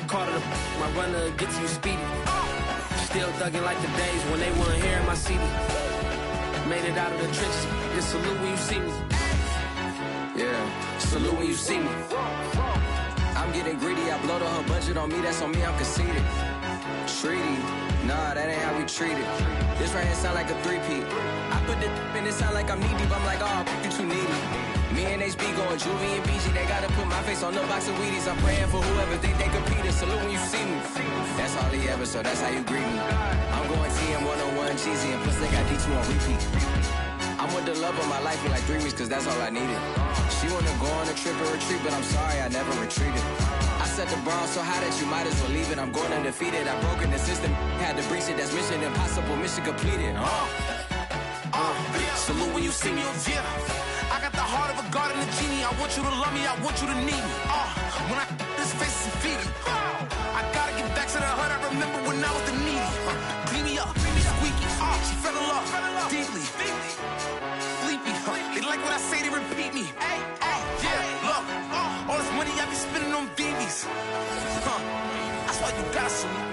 call it my runner gets you speedy. Still thugging like the days when they weren't here in my city. Made it out of the trenches. Just salute when you see me. Yeah, salute when you see me. I'm getting greedy. I blow the whole budget on me. That's on me. I'm conceited. Treaty. Nah, that ain't how we treat it. This right here sound like a three-peat. I put the in it sound like I'm knee deep. I'm like, oh, you too needy. Me and HB going Juvie and BG. They gotta put my face on the box of Wheaties. I'm praying for whoever think they compete. Salute when you see me. That's all he ever, so that's how you greet me. I'm going TM 101 cheesy, and plus they got D2 on repeat. I'm with the love of my life for like 3 weeks, cause that's all I needed. She wanna go on a trip and retreat, but I'm sorry, I never retreated. I set the bar so high that you might as well leave it. I'm going undefeated. I've broken the system, had to breach it. That's mission impossible, mission completed. Salute when you see me. Yeah, I got the heart of a god and a genie. I want you to love me, I want you to need me. When I this face is feed it. I gotta get back to the hood. I remember when I was the needy. Beat me up, squeaky. She fell in love deeply. Sleepy. They like what I say, they repeat me. Yeah, look, all this money I be spending on BBs. That's why you gotta salute me.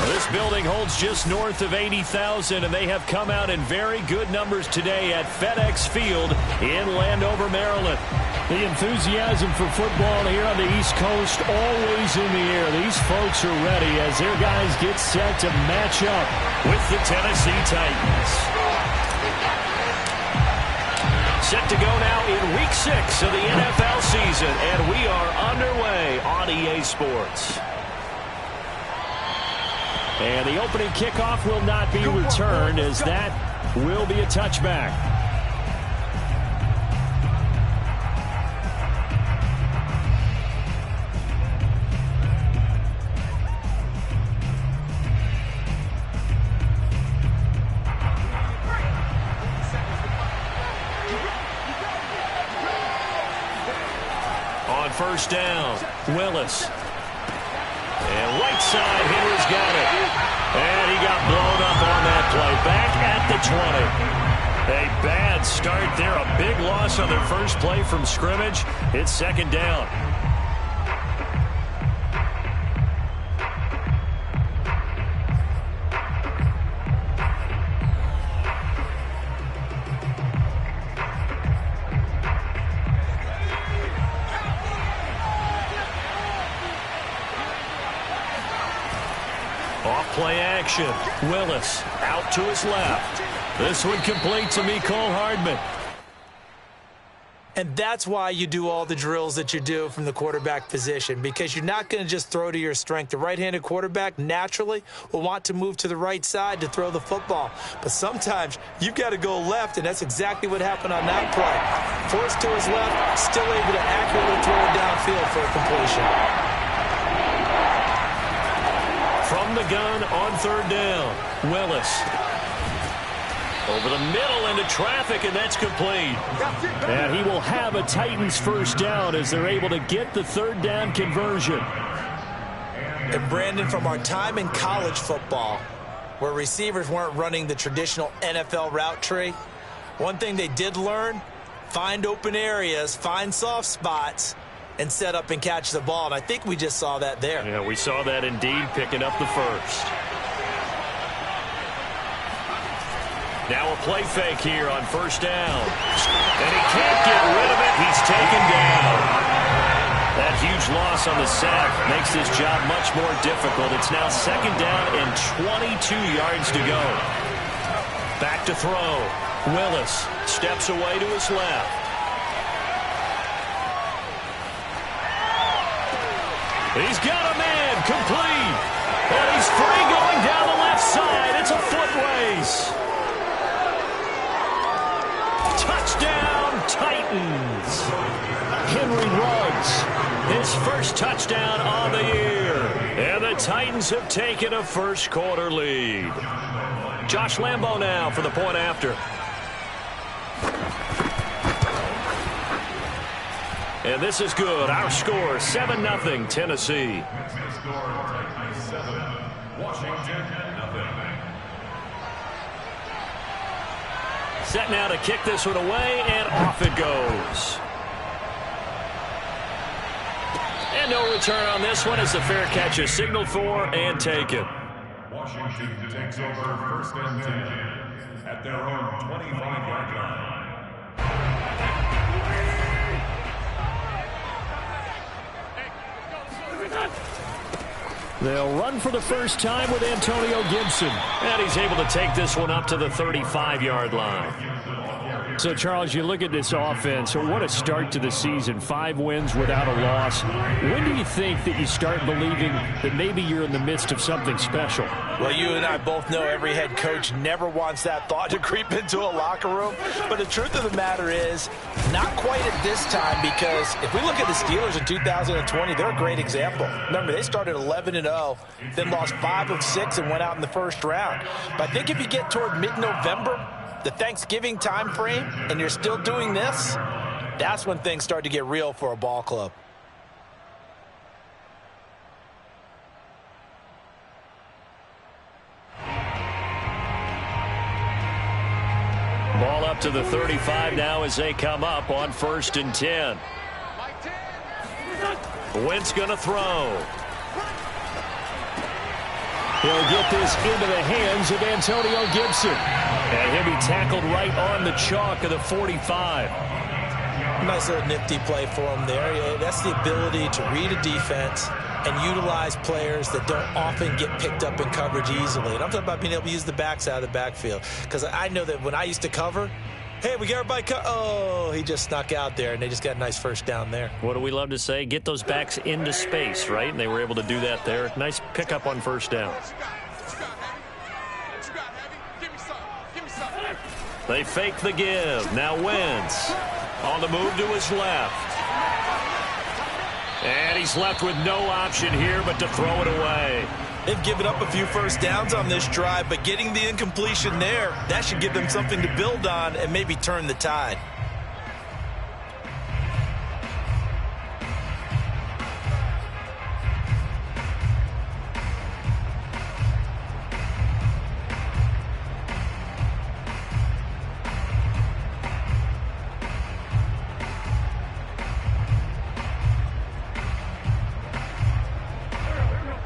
This building holds just north of 80,000, and they have come out in very good numbers today at FedEx Field in Landover, Maryland. The enthusiasm for football here on the East Coast always in the air. These folks are ready as their guys get set to match up with the Tennessee Titans. Set to go now in Week 6 of the NFL season, and we are underway on EA Sports. And the opening kickoff will not be returned, as that will be a touchback. On first down, Willis. And right side, Henry's got it. And he got blown up on that play. Back at the 20. A bad start there. A big loss on their first play from scrimmage. It's second down. Play action. Willis out to his left. This one complete to Mecole Hardman. And that's why you do all the drills that you do from the quarterback position, because you're not going to just throw to your strength. The right-handed quarterback naturally will want to move to the right side to throw the football. But sometimes you've got to go left, and that's exactly what happened on that play. Forced to his left, still able to accurately throw it downfield for a completion. From the gun on third down, Willis. Over the middle into traffic, and that's complete. And he will have a Titans first down as they're able to get the third down conversion. And Brandon, from our time in college football, where receivers weren't running the traditional NFL route tree, one thing they did learn, find open areas, find soft spots, and set up and catch the ball. And I think we just saw that there. Yeah, we saw that indeed, picking up the first. Now a play fake here on first down. And he can't get rid of it. He's taken down. That huge loss on the sack makes this job much more difficult. It's now second down and 22 yards to go. Back to throw. Willis steps away to his left. He's got a man, complete. And he's free going down the left side. It's a foot race. Touchdown, Titans. Henry Ruggs, his first touchdown on the year. And the Titans have taken a first quarter lead. Josh Lambo now for the point after. And this is good. Our score, 7-0, Tennessee. Set now to kick this one away, and off it goes. And no return on this one as the fair catch is signaled for and taken. Washington takes over 1st and 10 at their own 25-yard line. They'll run for the first time with Antonio Gibson. And he's able to take this one up to the 35-yard line. So, Charles, you look at this offense, what a start to the season. 5 wins without a loss. When do you think that you start believing that maybe you're in the midst of something special? Well, you and I both know every head coach never wants that thought to creep into a locker room. But the truth of the matter is, not quite at this time, because if we look at the Steelers in 2020, they're a great example. Remember, they started 11-0, then lost 5 of 6 and went out in the first round. But I think if you get toward mid-November, the Thanksgiving time frame, and you're still doing this, that's when things start to get real for a ball club. Ball up to the 35 now as they come up on 1st and 10. Wentz going to throw. He'll get this into the hands of Antonio Gibson. And he'll be tackled right on the chalk of the 45. Nice little nifty play for him there. That's the ability to read a defense and utilize players that don't often get picked up in coverage easily. And I'm talking about being able to use the backs out of the backfield. Because I know that when I used to cover, hey, we got everybody oh, he just snuck out there, and they just got a nice first down there. What do we love to say? Get those backs into space, right? And they were able to do that there. Nice pickup on 1st down. They fake the give. Now Wentz on the move to his left. And he's left with no option here but to throw it away. They've given up a few first downs on this drive, but getting the incompletion there, that should give them something to build on and maybe turn the tide.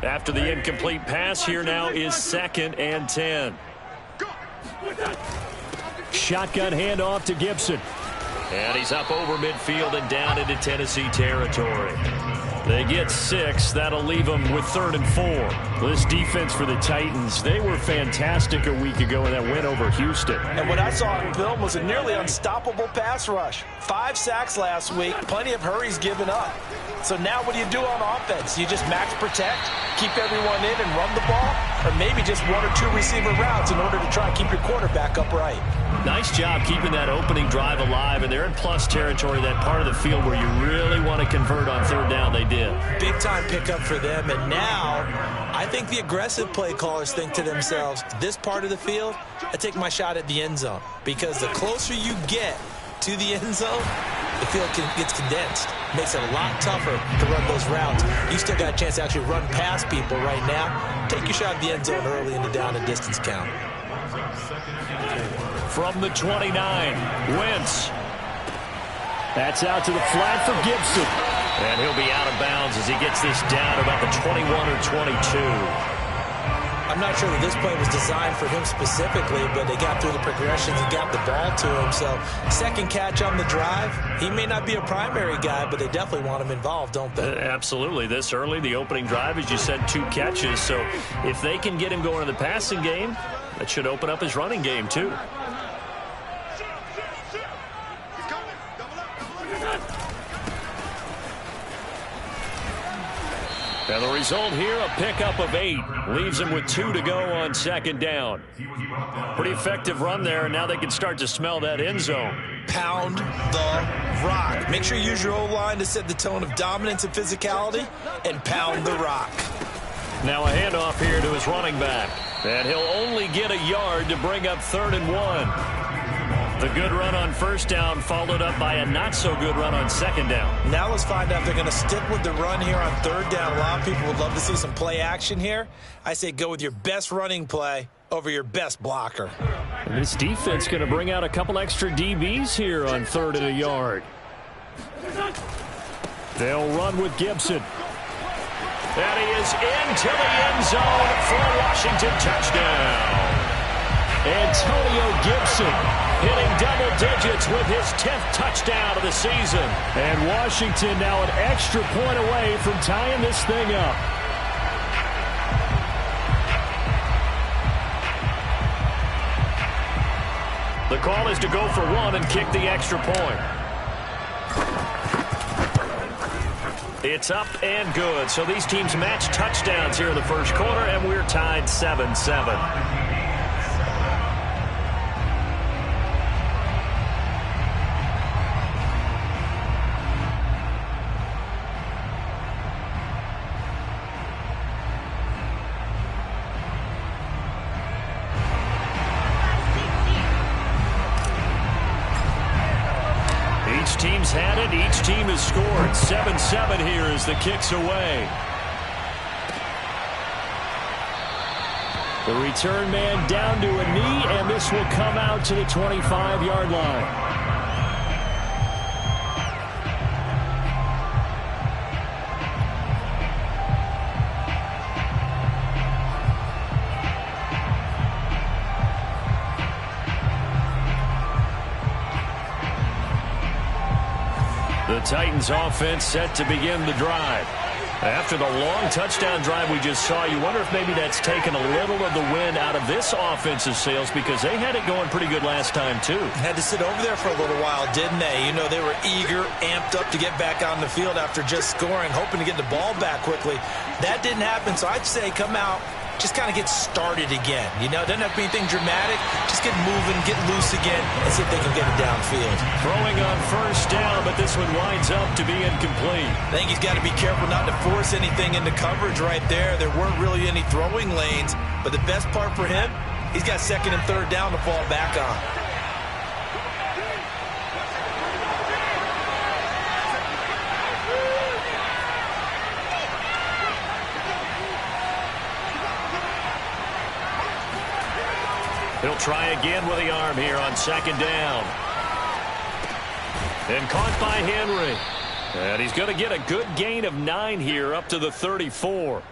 After the incomplete pass, here now is 2nd and 10. Shotgun handoff to Gibson. And he's up over midfield and down into Tennessee territory. They get 6. That'll leave them with 3rd and 4. This defense for the Titans, they were fantastic a week ago in that win over Houston. And what I saw in film was a nearly unstoppable pass rush. 5 sacks last week, plenty of hurries given up. So now what do you do on offense? You just max protect, keep everyone in and run the ball, or maybe just 1 or 2 receiver routes in order to try and keep your quarterback upright. Nice job keeping that opening drive alive, and they're in plus territory, that part of the field where you really want to convert on 3rd down. They did. Big time pickup for them, and now I think the aggressive play callers think to themselves, this part of the field, I take my shot at the end zone, because the closer you get to the end zone, the field gets condensed. Makes it a lot tougher to run those routes. You still got a chance to actually run past people right now. Take your shot at the end zone early in the down and distance count. From the 29, Wentz. That's out to the flat for Gibson. And he'll be out of bounds as he gets this down about the 21 or 22. I'm not sure that this play was designed for him specifically, but they got through the progressions and got the ball to him. So 2nd catch on the drive. He may not be a primary guy, but they definitely want him involved, don't they? Absolutely. This early, the opening drive, as you said, 2 catches. So if they can get him going in the passing game, that should open up his running game too. And the result here, a pickup of 8. Leaves him with 2 to go on 2nd down. Pretty effective run there, and now they can start to smell that end zone. Pound the rock. Make sure you use your O-line to set the tone of dominance and physicality, and pound the rock. Now a handoff here to his running back. And he'll only get a yard to bring up 3rd and 1. The good run on 1st down followed up by a not-so-good run on 2nd down. Now let's find out if they're going to stick with the run here on 3rd down. A lot of people would love to see some play action here. I say go with your best running play over your best blocker. And this defense going to bring out a couple extra DBs here on 3rd and a yard. They'll run with Gibson. And he is into the end zone for a Washington touchdown. Antonio Gibson hitting double digits with his 10th touchdown of the season. And Washington now an extra point away from tying this thing up. The call is to go for one and kick the extra point. It's up and good. So these teams match touchdowns here in the first quarter, and we're tied 7-7. Team's had it. Each team has scored. 7-7 here as the kick's away. The return man down to a knee, and this will come out to the 25-yard line. The Titans offense set to begin the drive. After the long touchdown drive we just saw, you wonder if maybe that's taken a little of the wind out of this offensive sails, because they had it going pretty good last time too. Had to sit over there for a little while, didn't they? You know, they were eager, amped up to get back on the field after just scoring, hoping to get the ball back quickly. That didn't happen, so I'd say come out, just kind of get started again. You know, it doesn't have to be anything dramatic. Just get moving, get loose again, and see if they can get it downfield. Throwing on first down, but this one winds up to be incomplete. I think he's got to be careful not to force anything into coverage right there. There weren't really any throwing lanes, but the best part for him, he's got second and third down to fall back on. He'll try again with the arm here on second down. And caught by Henry. And he's going to get a good gain of 9 here up to the 34.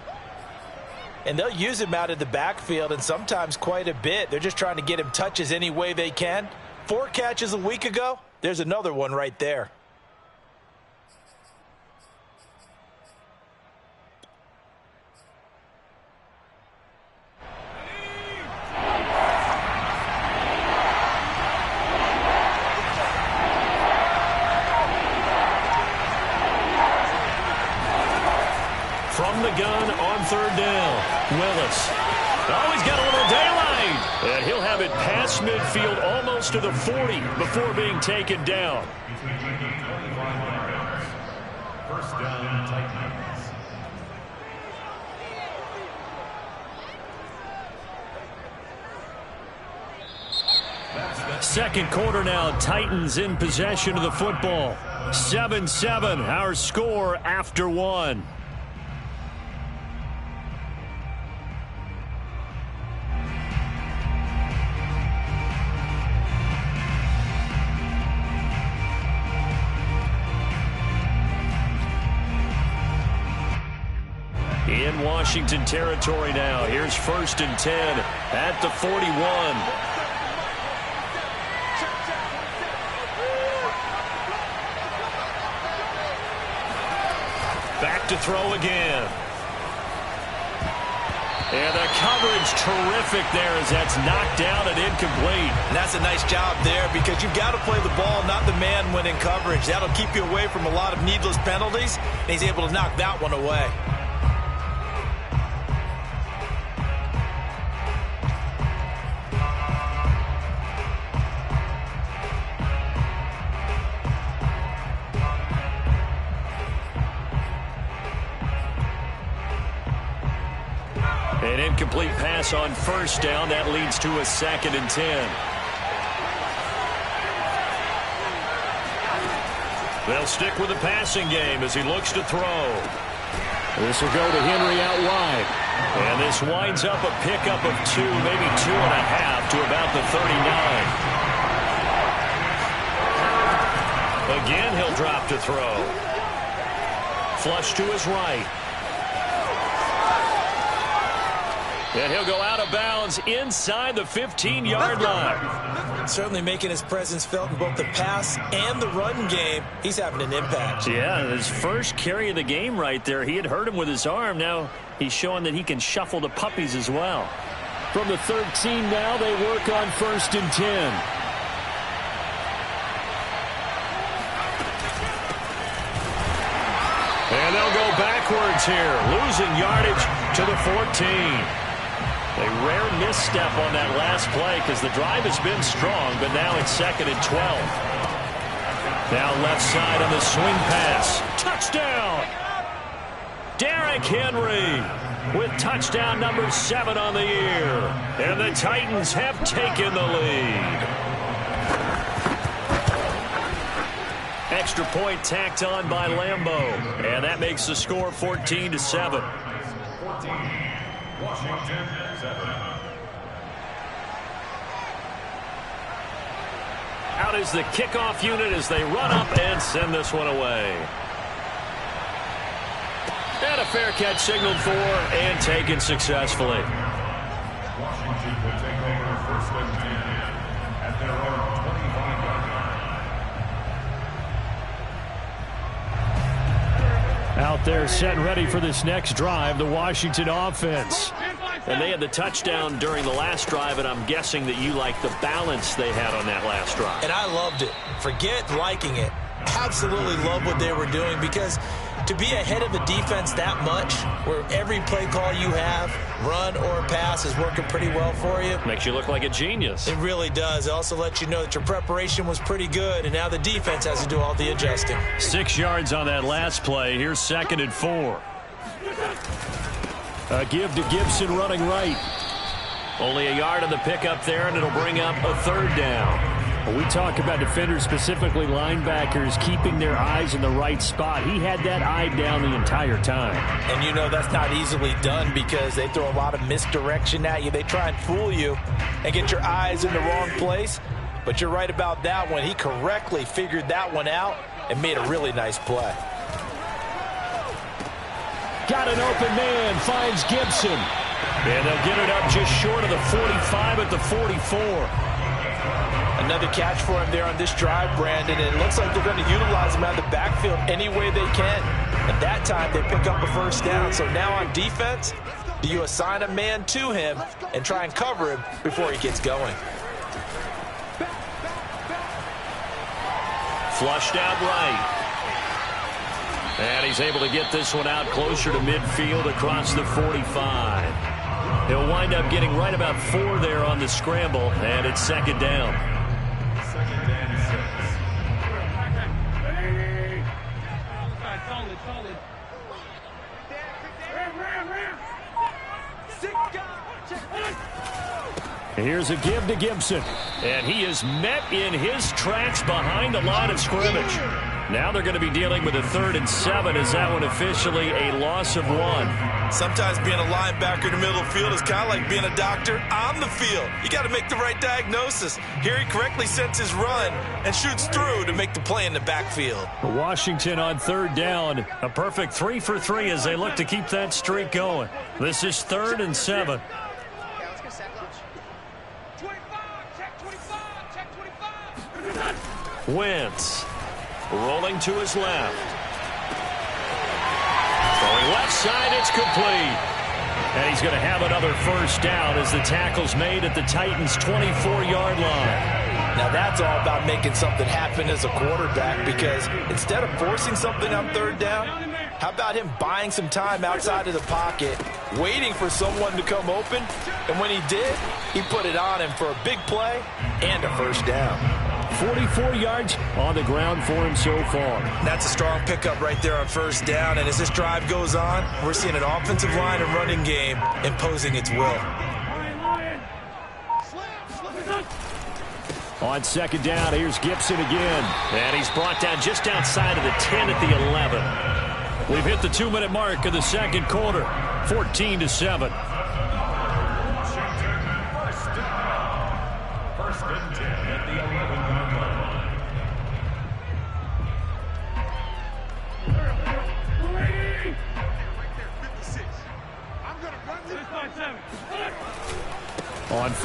And they'll use him out of the backfield, and sometimes quite a bit. They're just trying to get him touches any way they can. 4 catches a week ago. There's another one right there. From the gun on third down, Willis. Oh, he's got a little daylight. And he'll have it past midfield almost to the 40 before being taken down. First down, Titans. Second quarter now, Titans in possession of the football. 7-7, our score after 1. In Washington territory now. Here's first and 10 at the 41. Back to throw again. And the coverage terrific there as that's knocked down and incomplete. And that's a nice job there, because you've got to play the ball, not the man when in coverage. That'll keep you away from a lot of needless penalties, and he's able to knock that one away. An incomplete pass on first down. That leads to a second and 10. They'll stick with the passing game as he looks to throw. This will go to Henry out wide. And this winds up a pickup of 2, maybe 2.5 to about the 39. Again, he'll drop to throw. Flush to his right. And he'll go out of bounds inside the 15-yard line. Certainly making his presence felt in both the pass and the run game. He's having an impact. Yeah, his first carry of the game right there. He had hurt him with his arm. Now he's showing that he can shuffle the puppies as well. From the 13 now, they work on 1st and 10. And they'll go backwards here, losing yardage to the 14. A rare misstep on that last play because the drive has been strong, but now it's 2nd and 12. Now left side on the swing pass. Touchdown! Derrick Henry with touchdown number 7 on the year. And the Titans have taken the lead. Extra point tacked on by Lambo. And that makes the score 14-7. 14, Washington 7. Out is the kickoff unit as they run up and send this one away. And a fair catch signaled for and taken successfully. Washington will take over 1st and 10 at their own 25-yard line. Out there set ready for this next drive, the Washington offense. And they had the touchdown during the last drive, and I'm guessing that you like the balance they had on that last drive. And I loved it. Forget liking it. Absolutely love what they were doing, because to be ahead of a defense that much, where every play call you have, run or pass, is working pretty well for you. Makes you look like a genius. It really does. It also lets you know that your preparation was pretty good, and now the defense has to do all the adjusting. 6 yards on that last play. Here's 2nd and 4. A give to Gibson running right. Only a yard on the pickup there, and it'll bring up a 3rd down. Well, we talk about defenders, specifically linebackers, keeping their eyes in the right spot. He had that eye down the entire time. And you know that's not easily done because they throw a lot of misdirection at you. They try and fool you and get your eyes in the wrong place. But you're right about that one. He correctly figured that one out and made a really nice play. Got an open man, finds Gibson. And they'll get it up just short of the 45 at the 44. Another catch for him there on this drive, Brandon. And it looks like they're going to utilize him out of the backfield any way they can. At that time, they pick up a 1st down. So now on defense, do you assign a man to him and try and cover him before he gets going? Flushed out right. And he's able to get this one out closer to midfield across the 45. He'll wind up getting right about 4 there on the scramble, and it's 2nd down. 2nd and 6. Here's a give to Gibson. And he is met in his tracks behind the line of scrimmage. Now they're going to be dealing with a 3rd and 7. Is that one officially a loss of 1? Sometimes being a linebacker in the middle of the field is kind of like being a doctor on the field. You got to make the right diagnosis. Here he correctly sets his run and shoots through to make the play in the backfield. Washington on 3rd down. A perfect 3 for 3 as they look to keep that streak going. This is 3rd and 7. Wentz rolling to his left. Going left side, it's complete. And he's going to have another 1st down as the tackle's made at the Titans' 24-yard line. Now that's all about making something happen as a quarterback, because instead of forcing something on 3rd down, how about him buying some time outside of the pocket, waiting for someone to come open, and when he did, he put it on him for a big play and a 1st down. 44 yards on the ground for him so far. That's a strong pickup right there on 1st down, and as this drive goes on, we're seeing an offensive line and running game imposing its will. On 2nd down, here's Gibson again. And he's brought down just outside of the 10 at the 11. We've hit the 2-minute mark of the 2nd quarter, 14-7.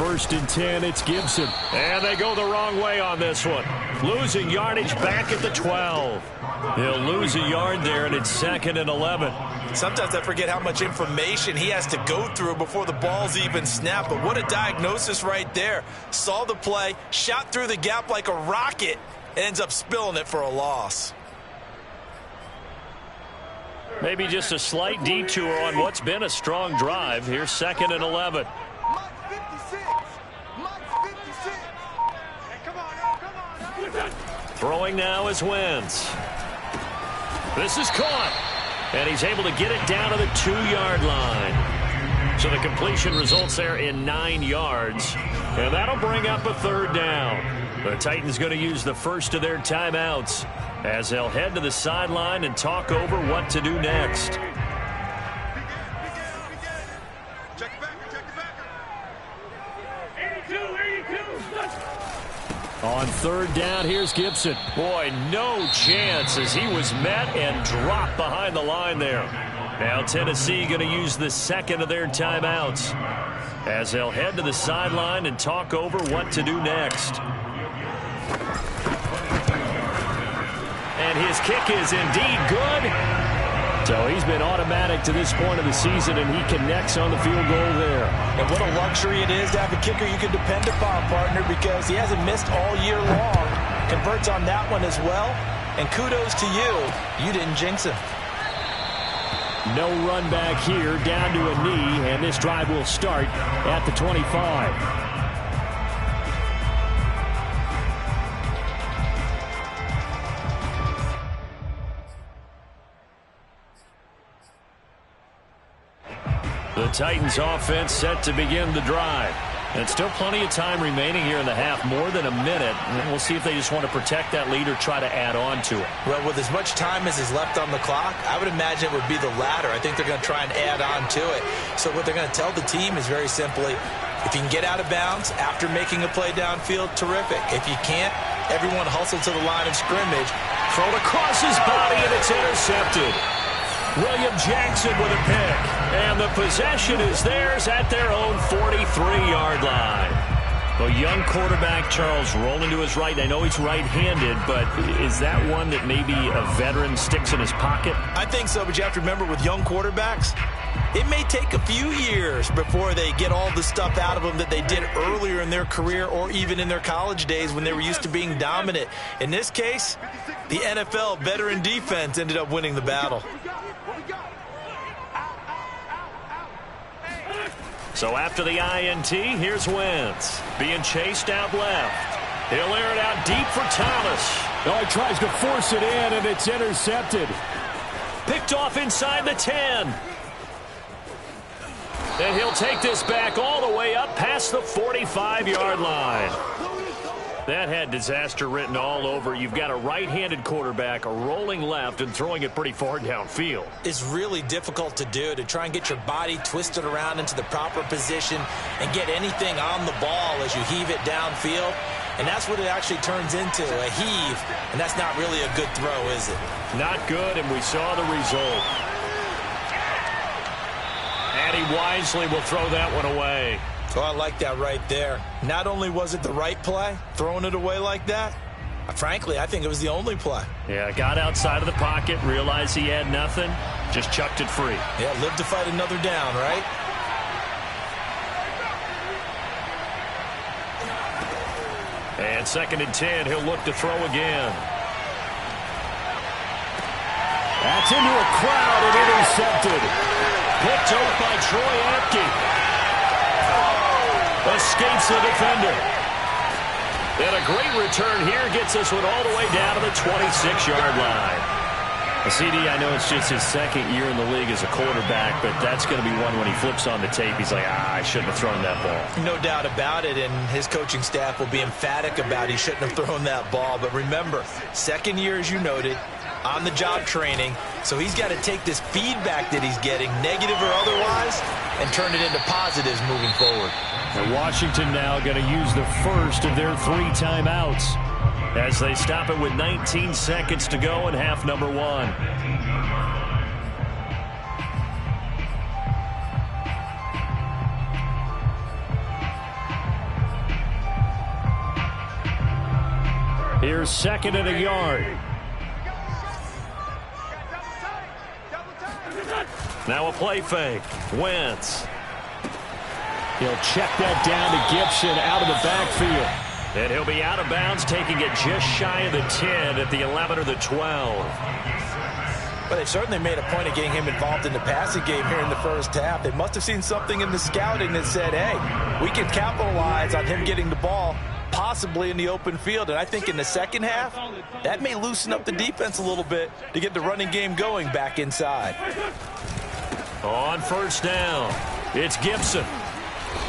1st and 10, it's Gibson. And they go the wrong way on this one. Losing yardage back at the 12. He'll lose a yard there, and it's 2nd and 11. Sometimes I forget how much information he has to go through before the ball's even snapped. But what a diagnosis right there. Saw the play, shot through the gap like a rocket, and ends up spilling it for a loss. Maybe just a slight detour on what's been a strong drive. Here's 2nd and 11. Throwing now is Wentz. This is caught. And he's able to get it down to the 2-yard line. So the completion results there in 9 yards. And that'll bring up a 3rd down. The Titans going to use the first of their timeouts as they'll head to the sideline and talk over what to do next. On 3rd down, here's Gibson. Boy, no chance as he was met and dropped behind the line there. Now Tennessee going to use the 2nd of their timeouts as they'll head to the sideline and talk over what to do next. And his kick is indeed good. So he's been automatic to this point of the season, and he connects on the field goal there. And what a luxury it is to have a kicker you can depend upon, partner, because he hasn't missed all year long. Converts on that one as well. And kudos to you. You didn't jinx him. No run back here, down to a knee, and this drive will start at the 25. The Titans offense set to begin the drive. And still plenty of time remaining here in the half, more than a minute. And we'll see if they just want to protect that lead or try to add on to it. Well, with as much time as is left on the clock, I would imagine it would be the latter. I think they're going to try and add on to it. So what they're going to tell the team is very simply, if you can get out of bounds after making a play downfield, terrific. If you can't, everyone hustle to the line of scrimmage. Thrown across his body, and it's intercepted. William Jackson with a pick. And the possession is theirs at their own 43-yard line. A young quarterback, Charles, rolling to his right. I know he's right-handed, but is that one that maybe a veteran sticks in his pocket? I think so, but you have to remember with young quarterbacks, it may take a few years before they get all the stuff out of them that they did earlier in their career or even in their college days when they were used to being dominant. In this case, the NFL veteran defense ended up winning the battle. So after the INT, here's Wentz. Being chased out left. He'll air it out deep for Thomas. Oh, he tries to force it in, and it's intercepted. Picked off inside the 10. And he'll take this back all the way up past the 45-yard line. That had disaster written all over. You've got a right-handed quarterback rolling left and throwing it pretty far downfield. It's really difficult to do, to try and get your body twisted around into the proper position and get anything on the ball as you heave it downfield. And that's what it actually turns into, a heave. And that's not really a good throw, is it? Not good, and we saw the result. And he wisely will throw that one away. So I like that right there. Not only was it the right play, throwing it away like that, frankly, I think it was the only play. Yeah, got outside of the pocket, realized he had nothing, just chucked it free. Yeah, live to fight another down, right? And 2nd and 10, he'll look to throw again. That's into a crowd and intercepted. Picked up by Troy Apke. Escapes the defender. And a great return here gets this one all the way down to the 26-yard line. CD, I know it's just his 2nd year in the league as a quarterback, but that's going to be one when he flips on the tape. He's like, I shouldn't have thrown that ball. No doubt about it, and his coaching staff will be emphatic about he shouldn't have thrown that ball. But remember, 2nd year, as you noted, on-the-job training, so he's got to take this feedback that he's getting, negative or otherwise, and turn it into positives moving forward. And Washington now going to use the first of their 3 timeouts as they stop it with 19 seconds to go in half number 1. Here's 2nd and a yard. Now a play fake. Wentz. He'll check that down to Gibson out of the backfield. And he'll be out of bounds, taking it just shy of the 10 at the 11 or the 12. But they certainly made a point of getting him involved in the passing game here in the first half. They must have seen something in the scouting that said, hey, we can capitalize on him getting the ball possibly in the open field. And I think in the second half, that may loosen up the defense a little bit to get the running game going back inside. On first down, it's Gibson.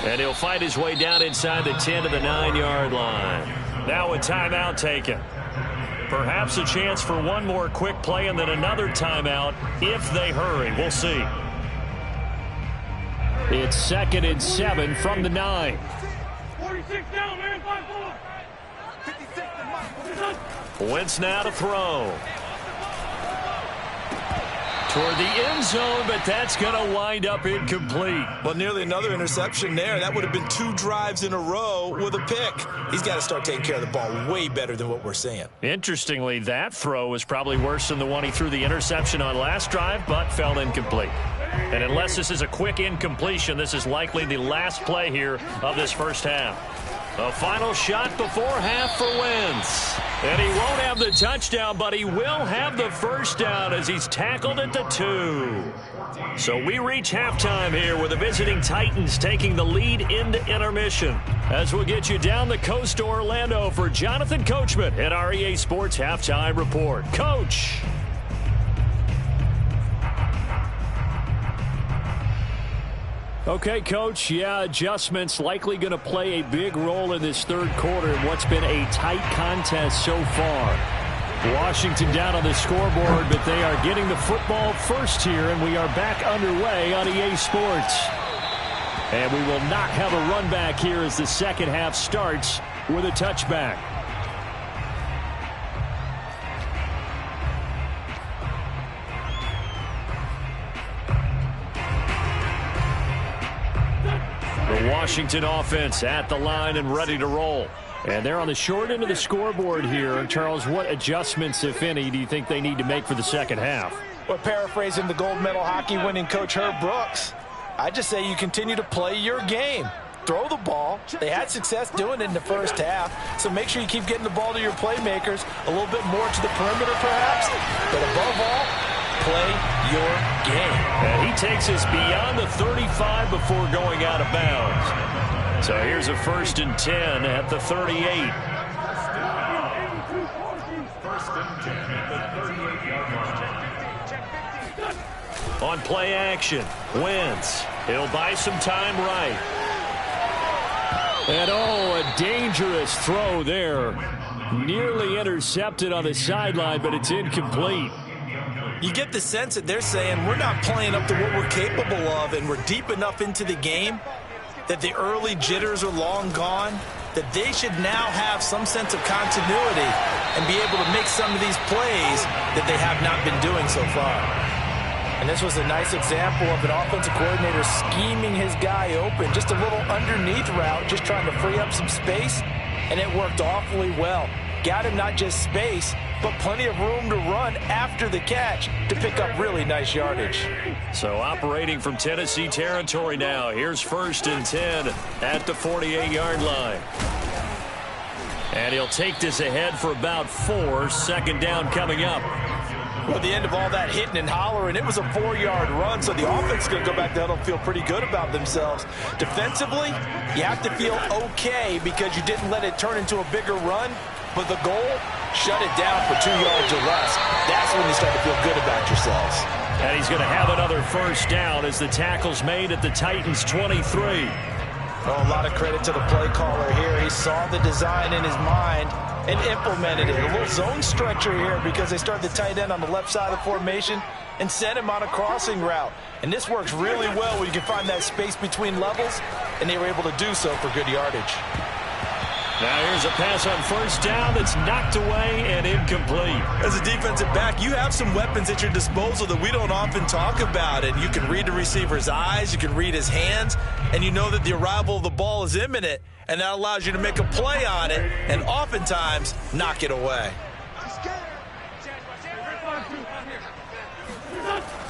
And he'll fight his way down inside the 10 to the 9-yard line. Now a timeout taken. Perhaps a chance for one more quick play and then another timeout if they hurry. We'll see. It's 2nd and 7 from the 9. 46 down, man. 5-4. Wentz now to throw. Toward the end zone, but that's going to wind up incomplete. Well, nearly another interception there. That would have been 2 drives in a row with a pick. He's got to start taking care of the ball way better than what we're seeing. Interestingly, that throw was probably worse than the one he threw the interception on last drive, but fell incomplete. And unless this is a quick incompletion, this is likely the last play here of this first half. A final shot before half for Wentz. And he won't have the touchdown, but he will have the first down as he's tackled at the 2. So we reach halftime here with the visiting Titans taking the lead into intermission. As we'll get you down the coast to Orlando for Jonathan Coachman at our EA Sports Halftime Report. Coach. Okay, Coach, adjustments likely going to play a big role in this third quarter in what's been a tight contest so far. Washington down on the scoreboard, but they are getting the football first here, and we are back underway on EA Sports. And we will not have a run back here as the second half starts with a touchback. The Washington offense at the line and ready to roll. And they're on the short end of the scoreboard here. And Charles, what adjustments, if any, do you think they need to make for the second half? Well, paraphrasing the gold medal hockey winning coach Herb Brooks, I just say you continue to play your game. Throw the ball. They had success doing it in the first half, so make sure you keep getting the ball to your playmakers, a little bit more to the perimeter perhaps, but above all, play your game. And he takes us beyond the 35 before going out of bounds. So here's a 1st and 10 at the 38. On play action, Wentz. He'll buy some time right. And a dangerous throw there. Nearly intercepted on the sideline, but it's incomplete. You get the sense that they're saying we're not playing up to what we're capable of, and we're deep enough into the game that the early jitters are long gone, that they should now have some sense of continuity and be able to make some of these plays that they have not been doing so far. And this was a nice example of an offensive coordinator scheming his guy open, just a little underneath route, just trying to free up some space, and it worked awfully well. Got him not just space, but plenty of room to run after the catch to pick up really nice yardage. So operating from Tennessee territory now. Here's 1st and 10 at the 48-yard line. And he'll take this ahead for about 4. Second down coming up. Well, at the end of all that hitting and hollering, it was a 4-yard run, so the offense is going to go back down and feel pretty good about themselves. Defensively, you have to feel okay because you didn't let it turn into a bigger run, but the goal, shut it down for 2 yards or less. That's when you start to feel good about yourselves. And he's going to have another first down as the tackle's made at the Titans' 23. Oh, a lot of credit to the play caller here. He saw the design in his mind and implemented it. A little zone stretcher here because they started the tight end on the left side of the formation and sent him on a crossing route. And this works really well when you can find that space between levels, and they were able to do so for good yardage. Now here's a pass on first down that's knocked away and incomplete. As a defensive back, you have some weapons at your disposal that we don't often talk about. And you can read the receiver's eyes, you can read his hands, and you know that the arrival of the ball is imminent. And that allows you to make a play on it and oftentimes knock it away.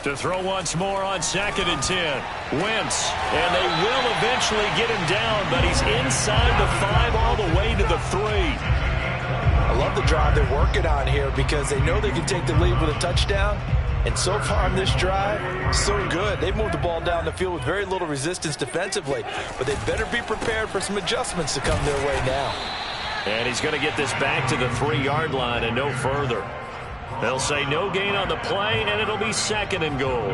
To throw once more on 2nd and 10. Wentz. And they will eventually get him down, but he's inside the 5 all the way to the 3. I love the drive they're working on here because they know they can take the lead with a touchdown. And so far in this drive, so good. They've moved the ball down the field with very little resistance defensively, but they better be prepared for some adjustments to come their way now. And he's going to get this back to the 3-yard line and no further. They'll say no gain on the play, and it'll be 2nd and goal.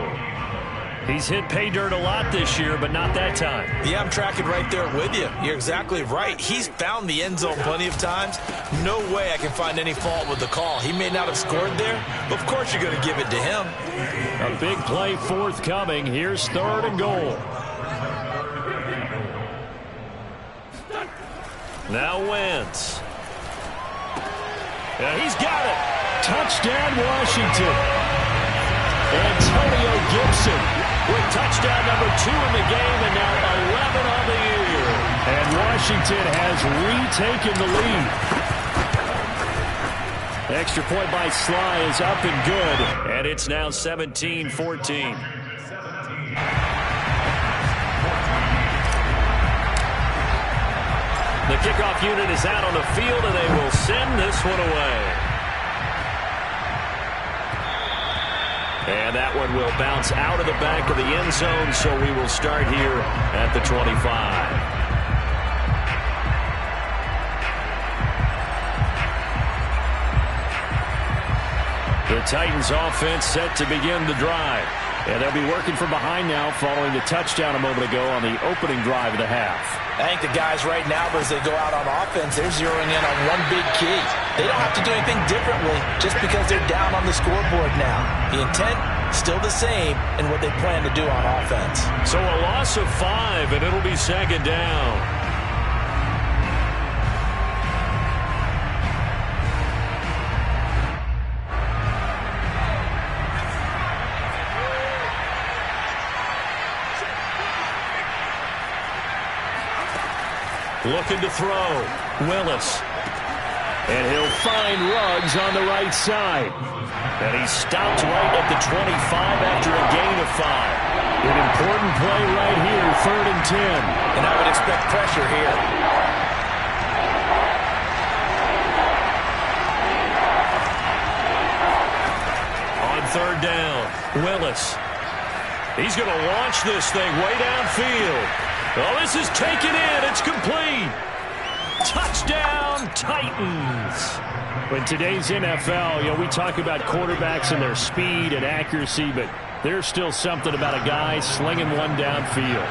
He's hit pay dirt a lot this year, but not that time. Yeah, I'm tracking right there with you. You're exactly right. He's found the end zone plenty of times. No way I can find any fault with the call. He may not have scored there, but of course you're going to give it to him. A big play forthcoming. Here's 3rd and goal. Now Wentz. Yeah, he's got it. Touchdown, Washington. Antonio Gibson with touchdown number 2 in the game, and now 11 on the year. And Washington has retaken the lead. Extra point by Sly is up and good, and it's now 17-14. The kickoff unit is out on the field, and they will send this one away. And that one will bounce out of the back of the end zone, so we will start here at the 25. The Titans offense set to begin the drive. And they'll be working from behind now following the touchdown a moment ago on the opening drive of the half. I think the guys right now, as they go out on offense, they're zeroing in on one big key. They don't have to do anything differently just because they're down on the scoreboard now. The intent, still the same in what they plan to do on offense. So a loss of 5, and it'll be 2nd down. Looking to throw. Willis. And he'll find Ruggs on the right side. And he stopped right at the 25 after a gain of 5. An important play right here, 3rd and 10. And I would expect pressure here. On 3rd down, Willis. He's going to launch this thing way downfield. Oh, this is taken in. It's complete. Touchdown, Titans. In today's NFL, we talk about quarterbacks and their speed and accuracy, but there's still something about a guy slinging one downfield.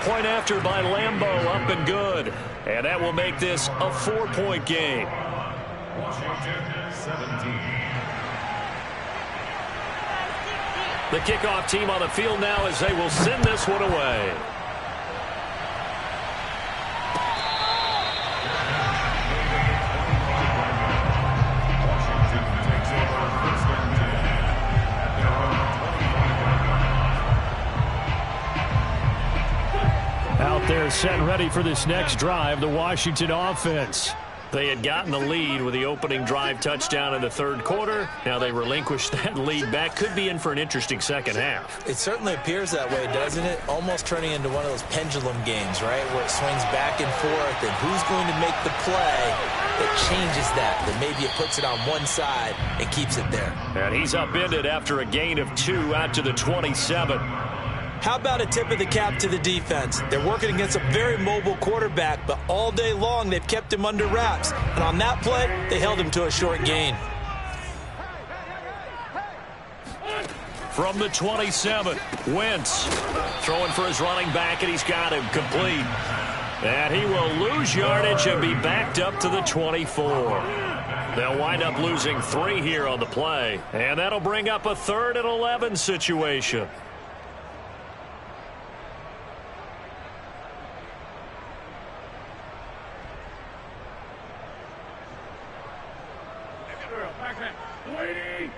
Point after by Lambeau, up and good. And that will make this a 4-point game. Washington 17. The kickoff team on the field now as they will send this one away. Washington takes over 1st and 10 at their own 25. Out there set and ready for this next drive, the Washington offense. They had gotten the lead with the opening drive touchdown in the 3rd quarter. Now they relinquished that lead back. Could be in for an interesting second half. It certainly appears that way, doesn't it? Almost turning into one of those pendulum games, right? Where it swings back and forth, and who's going to make the play that changes that maybe it puts it on one side and keeps it there. And he's upended after a gain of 2 out to the 27. How about a tip of the cap to the defense? They're working against a very mobile quarterback, but all day long they've kept him under wraps. And on that play, they held him to a short gain. From the 27, Wentz throwing for his running back, and he's got him complete. And he will lose yardage and be backed up to the 24. They'll wind up losing 3 here on the play. And that'll bring up a 3rd and 11 situation. Backhand. Waiting.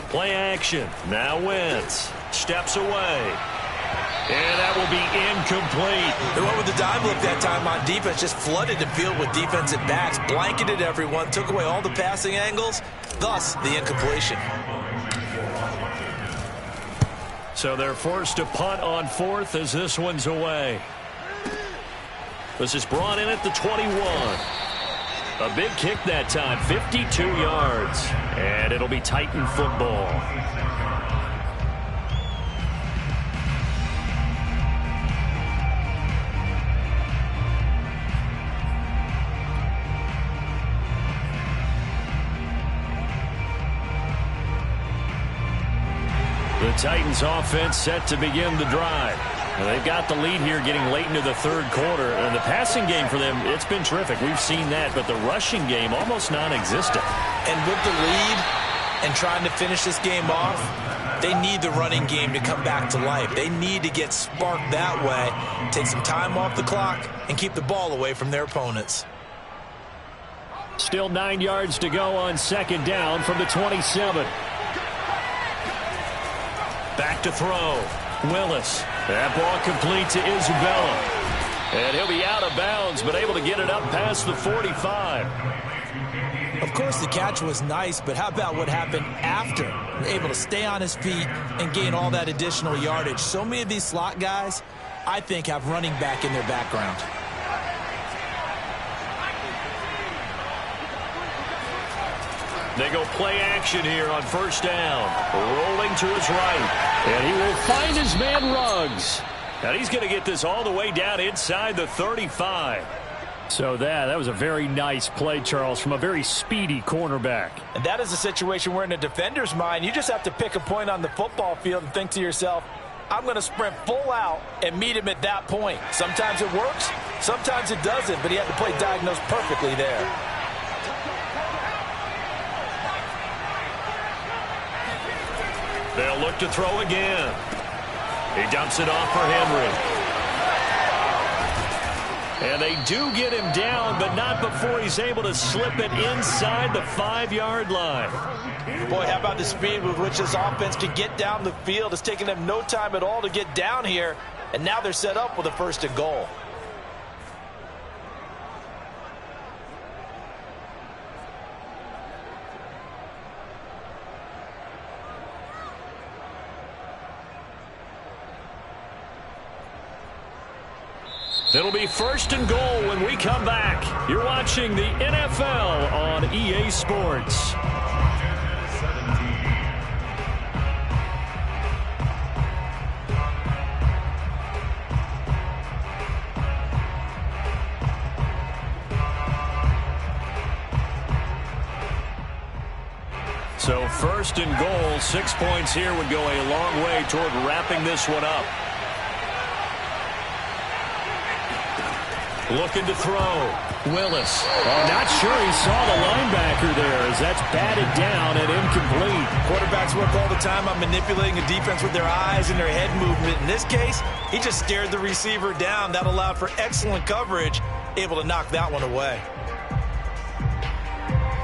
Play action. Now Wentz steps away. And that will be incomplete. They went with the dive look that time on defense, just flooded the field with defensive backs, blanketed everyone, took away all the passing angles, thus the incompletion. So they're forced to punt on 4th as this one's away. This is brought in at the 21. A big kick that time, 52 yards. And it'll be Titan football. The Titans offense set to begin the drive. They've got the lead here getting late into the 3rd quarter. And the passing game for them, it's been terrific. We've seen that. But the rushing game, almost non-existent. And with the lead and trying to finish this game off, they need the running game to come back to life. They need to get sparked that way, take some time off the clock, and keep the ball away from their opponents. Still 9 yards to go on 2nd down from the 27. Back to throw. Willis. That ball complete to Isabella. And he'll be out of bounds, but able to get it up past the 45. Of course, the catch was nice, but how about what happened after? Able to stay on his feet and gain all that additional yardage. So many of these slot guys, I think, have running back in their background. They go play action here on 1st down. Rolling to his right. And he will find his man Ruggs. And he's going to get this all the way down inside the 35. So that was a very nice play, Charles, from a very speedy cornerback. And that is a situation where in a defender's mind, you just have to pick a point on the football field and think to yourself, I'm going to sprint full out and meet him at that point. Sometimes it works, sometimes it doesn't, but he had the play diagnosed perfectly there. They'll look to throw again. He dumps it off for Henry. And they do get him down, but not before he's able to slip it inside the 5-yard line. Boy, how about the speed with which this offense can get down the field? It's taken them no time at all to get down here, and now they're set up with a 1st and goal. It'll be 1st and goal when we come back. You're watching the NFL on EA Sports. So 1st and goal, 6 points here would go a long way toward wrapping this one up. Looking to throw. Willis. Oh, not sure he saw the linebacker there as that's batted down and incomplete. Quarterbacks work all the time on manipulating a defense with their eyes and their head movement. In this case, he just stared the receiver down. That allowed for excellent coverage, able to knock that one away.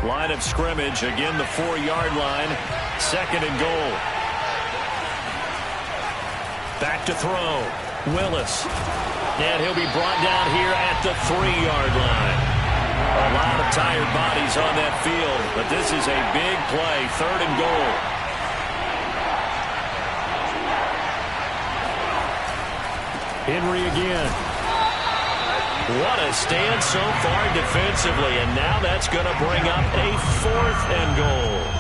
Line of scrimmage, again the 4-yard line. 2nd and goal. Back to throw. Willis. And he'll be brought down here at the 3-yard line. A lot of tired bodies on that field, but this is a big play. 3rd and goal. Henry again. What a stand so far defensively, and now that's going to bring up a 4th and goal.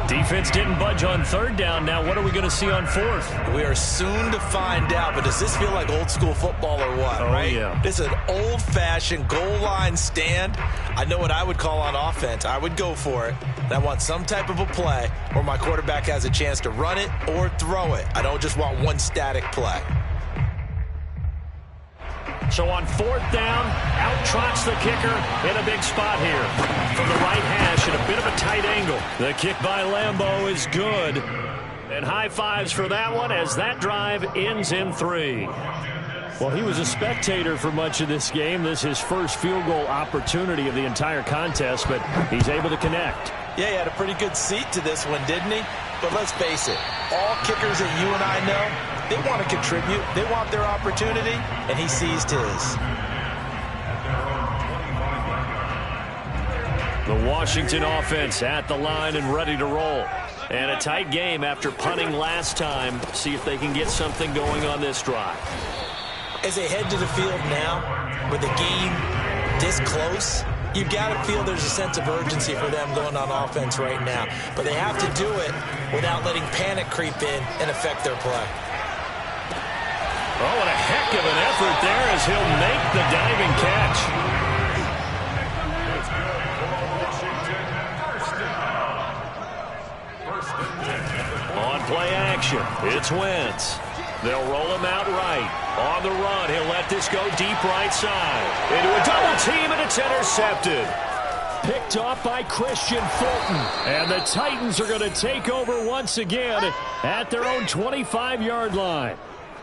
Defense didn't budge on 3rd down. Now what are we going to see on 4th? We are soon to find out, but does this feel like old school football or what, right? Yeah. This is an old-fashioned goal line stand. I know what I would call on offense. I would go for it. And I want some type of a play where my quarterback has a chance to run it or throw it. I don't just want one static play. So on 4th down, out trots the kicker in a big spot here. From the right hash at a bit of a tight angle. The kick by Lambeau is good. And high fives for that one as that drive ends in 3. Well, he was a spectator for much of this game. This is his first field goal opportunity of the entire contest, but he's able to connect. Yeah, he had a pretty good seat to this one, didn't he? But let's face it, all kickers that you and I know, they want to contribute. They want their opportunity, and he seized his. The Washington offense at the line and ready to roll. And a tight game after punting last time. See if they can get something going on this drive. As they head to the field now, with the game this close, you've got to feel there's a sense of urgency for them going on offense right now. But they have to do it without letting panic creep in and affect their play. Oh, and a heck of an effort there as he'll make the diving catch. On play action, it's Wentz. They'll roll him out right. On the run, he'll let this go deep right side. Into a double team, and it's intercepted. Picked off by Christian Fulton. And the Titans are going to take over once again at their own 25-yard line.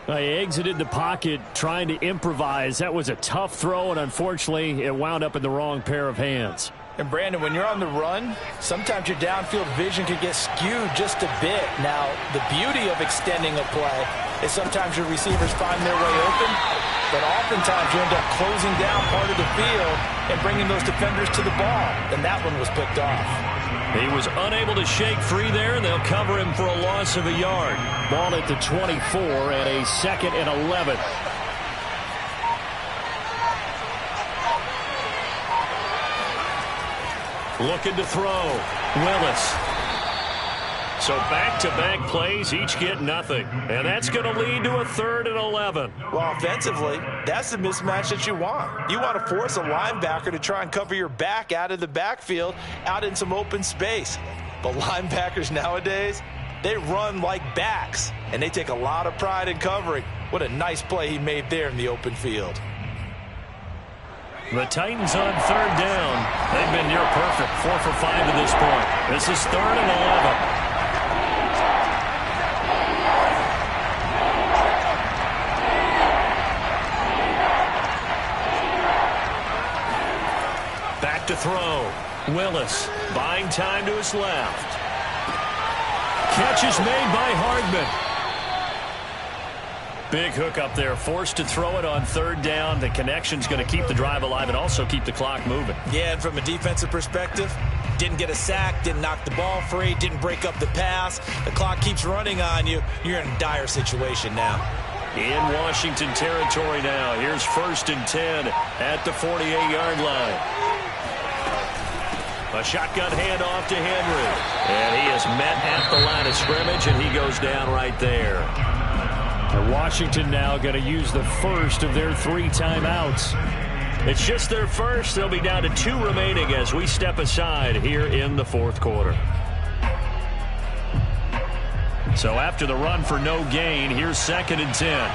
They exited the pocket trying to improvise. That was a tough throw, and unfortunately, it wound up in the wrong pair of hands. And, Brandon, when you're on the run, sometimes your downfield vision can get skewed just a bit. Now, the beauty of extending a play is sometimes your receivers find their way open, but oftentimes you end up closing down part of the field and bringing those defenders to the ball, and that one was picked off. He was unable to shake free there, and they'll cover him for a loss of a yard. Ball at the 24 and a 2nd and 11. Looking to throw. Willis. So back-to-back plays, each get nothing. And that's going to lead to a 3rd and 11. Well, offensively, that's the mismatch that you want. You want to force a linebacker to try and cover your back out of the backfield, out in some open space. But linebackers nowadays, they run like backs, and they take a lot of pride in covering. What a nice play he made there in the open field. The Titans on 3rd down. They've been near perfect, 4 for 5 to this point. This is 3rd and 11. Back to throw. Willis buying time to his left. Catch is made by Hardman. Big hook up there, forced to throw it on 3rd down. The connection's going to keep the drive alive and also keep the clock moving. Yeah, and from a defensive perspective, didn't get a sack, didn't knock the ball free, didn't break up the pass. The clock keeps running on you. You're in a dire situation now. In Washington territory now. Here's 1st and 10 at the 48-yard line. A shotgun handoff to Henry. And he is met at the line of scrimmage, and he goes down right there. And Washington now going to use the first of their 3 timeouts. It's just their first. They'll be down to 2 remaining as we step aside here in the 4th quarter. So after the run for no gain, here's 2nd and 10.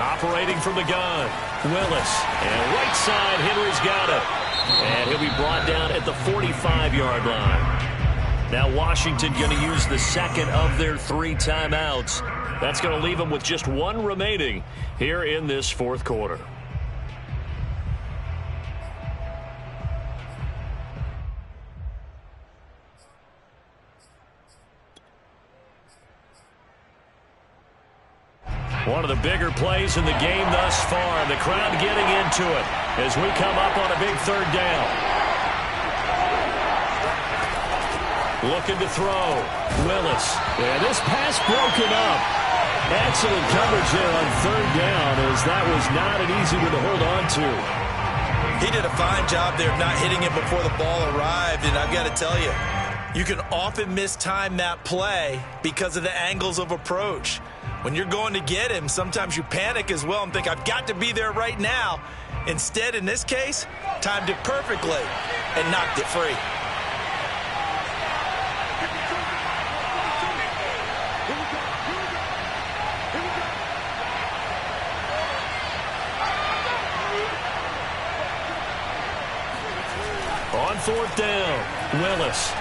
Operating from the gun, Willis. And right side, Henry's got it. And he'll be brought down at the 45-yard line. Now Washington going to use the 2nd of their 3 timeouts. That's going to leave them with just 1 remaining here in this 4th quarter. One of the bigger plays in the game thus far. The crowd getting into it as we come up on a big 3rd down. Looking to throw. Willis. And this pass broken up. Excellent coverage there on 3rd down as that was not an easy one to hold on to. He did a fine job there of not hitting it before the ball arrived, and I've got to tell you, you can often mistime that play because of the angles of approach. When you're going to get him, sometimes you panic as well and think, I've got to be there right now. Instead, in this case, timed it perfectly and knocked it free. On 4th down, Willis.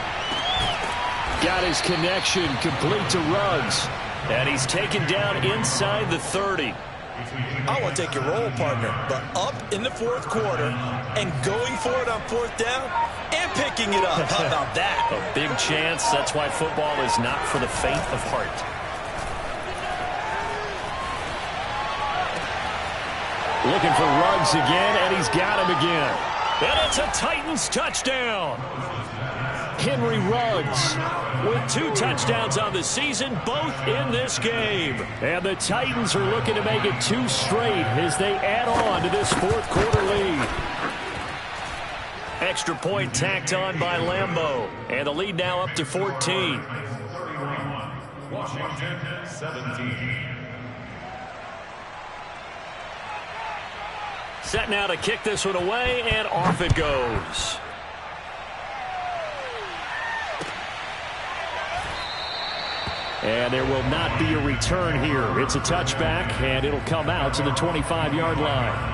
Got his connection complete to Ruggs. And he's taken down inside the 30. I want to take your role, partner, but up in the fourth quarter and going for it on fourth down and picking it up. How about that? A big chance. That's why football is not for the faint of heart. Looking for Ruggs again, and he's got him again. And it's a Titans touchdown. Henry Ruggs with 2 touchdowns on the season, both in this game. And the Titans are looking to make it 2 straight as they add on to this fourth quarter lead. Extra point tacked on by Lambeau. And the lead now up to 14. Washington 17. Set now to kick this one away, and off it goes. And there will not be a return here. It's a touchback, and it'll come out to the 25-yard line.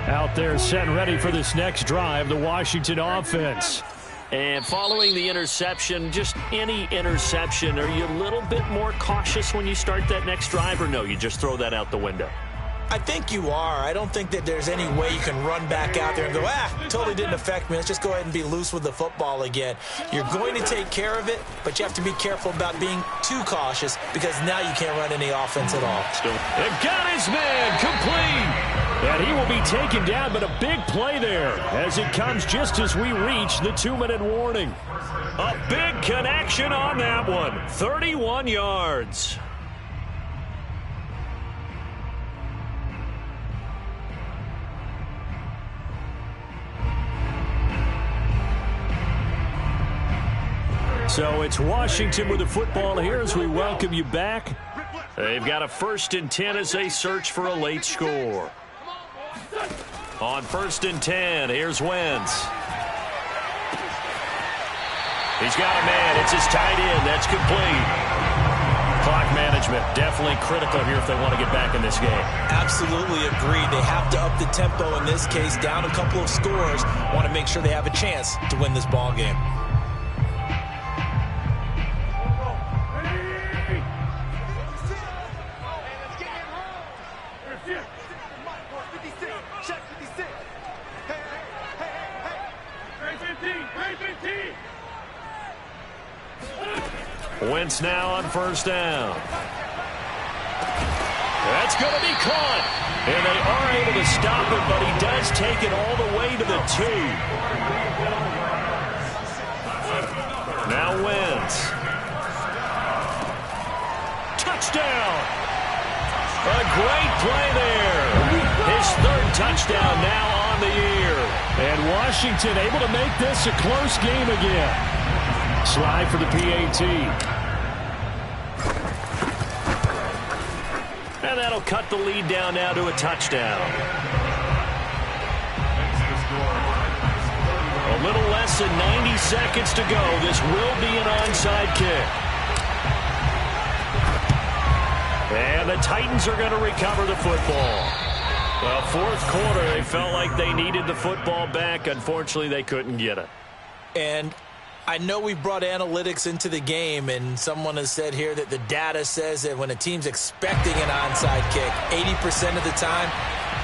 Out there set and ready for this next drive, the Washington offense. And following the interception, just any interception, are you a little bit more cautious when you start that next drive, or no, you just throw that out the window? I think you are. I don't think that there's any way you can run back out there and go, totally didn't affect me. Let's just go ahead and be loose with the football again. You're going to take care of it, but you have to be careful about being too cautious because now you can't run any offense at all. And got his man complete. And he will be taken down, but a big play there as it comes just as we reach the 2-minute warning. A big connection on that one. 31 yards. So it's Washington with the football here as we welcome you back. They've got a 1st and 10 as they search for a late score. On 1st and 10, here's Wentz. He's got a man. It's his tight end. That's complete. Clock management definitely critical here if they want to get back in this game. Absolutely agreed. They have to up the tempo in this case, down a couple of scores. Want to make sure they have a chance to win this ball game. Wentz now on 1st down. That's going to be caught. And they are able to stop him, but he does take it all the way to the 2. Now Wentz. Touchdown. A great play there. His 3rd touchdown now on the year. And Washington able to make this a close game again. Slide for the PAT. And that'll cut the lead down now to a touchdown. A little less than 90 seconds to go. This will be an onside kick. And the Titans are going to recover the football. Well, 4th quarter, they felt like they needed the football back. Unfortunately, they couldn't get it. And I know we brought analytics into the game, and someone has said here that the data says that when a team's expecting an onside kick, 80% of the time,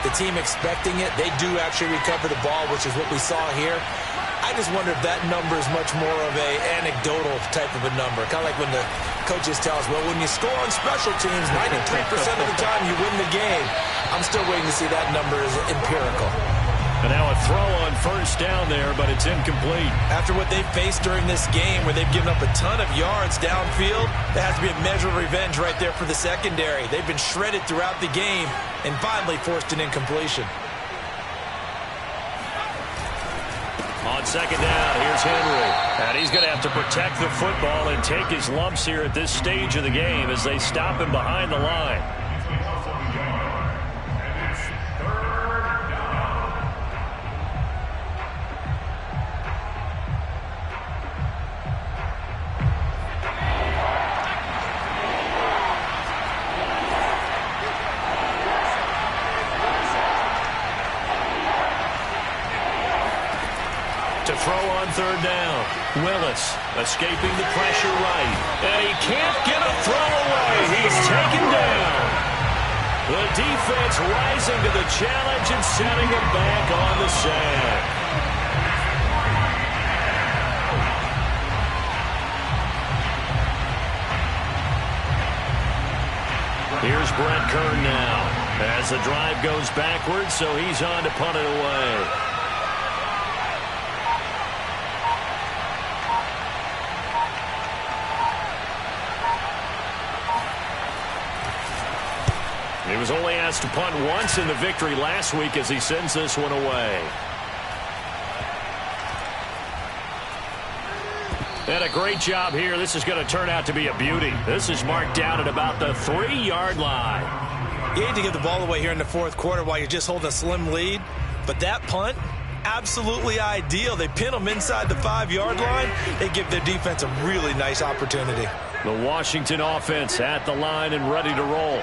the team expecting it, they do actually recover the ball, which is what we saw here. I just wonder if that number is much more of a anecdotal type of a number. Kind of like when the coaches tell us, well, when you score on special teams, 93% of the time you win the game. I'm still waiting to see that number is empirical. And now a throw on 1st down there, but it's incomplete. After what they faced during this game where they've given up a ton of yards downfield, there has to be a measure of revenge right there for the secondary. They've been shredded throughout the game and finally forced an incompletion. On 2nd down, here's Henry. And he's going to have to protect the football and take his lumps here at this stage of the game as they stop him behind the line. throw on third down. Willis escaping the pressure right. And he can't get a throw away. He's taken down. The defense rising to the challenge and setting him back on the sack. Here's Brett Kern now as the drive goes backwards, so he's on to punt it away. He was only asked to punt once in the victory last week as he sends this one away. And a great job here. This is going to turn out to be a beauty. This is marked down at about the 3-yard line. You hate to give the ball away here in the fourth quarter while you're just holding a slim lead, but that punt, absolutely ideal. They pin them inside the 5-yard line. They give their defense a really nice opportunity. The Washington offense at the line and ready to roll.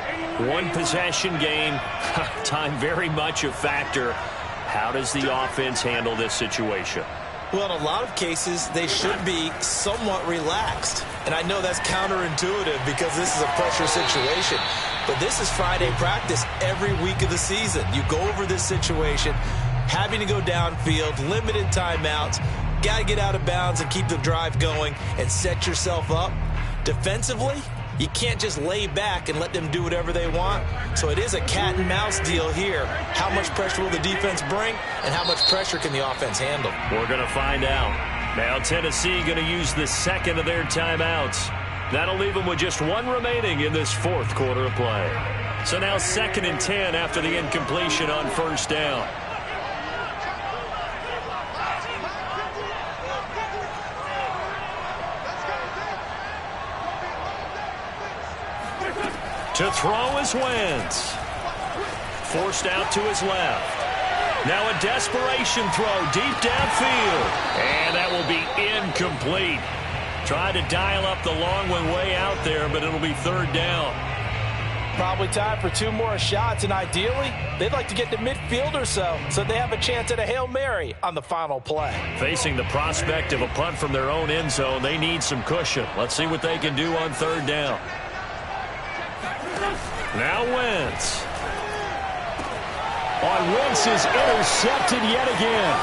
One possession game. Time very much a factor. How does the offense handle this situation? Well, in a lot of cases, they should be somewhat relaxed. And I know that's counterintuitive because this is a pressure situation. But this is Friday practice every week of the season. You go over this situation, having to go downfield, limited timeouts, got to get out of bounds and keep the drive going and set yourself up. Defensively, you can't just lay back and let them do whatever they want. So it is a cat and mouse deal here. How much pressure will the defense bring, and how much pressure can the offense handle? We're going to find out. Now Tennessee going to use the second of their timeouts. That'll leave them with just one remaining in this fourth quarter of play. So now 2nd and 10 after the incompletion on first down. To throw is Wentz. Forced out to his left. Now a desperation throw deep downfield. And that will be incomplete. Tried to dial up the long one way out there, but it'll be third down. Probably time for 2 more shots, and ideally, they'd like to get to midfield or so they have a chance at a Hail Mary on the final play. Facing the prospect of a punt from their own end zone, they need some cushion. Let's see what they can do on third down. Now Wentz. Wentz is intercepted yet again.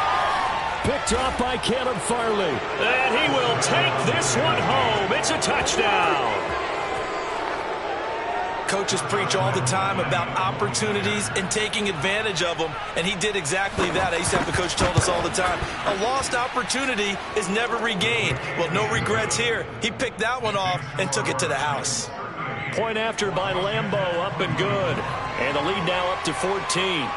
Picked off by Caleb Farley. And he will take this one home. It's a touchdown. Coaches preach all the time about opportunities and taking advantage of them, and he did exactly that. I used to have the coach told us all the time, a lost opportunity is never regained. Well, no regrets here. He picked that one off and took it to the house. Point after by Lambeau, up and good. And the lead now up to 14.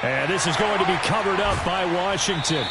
And this is going to be covered up by Washington.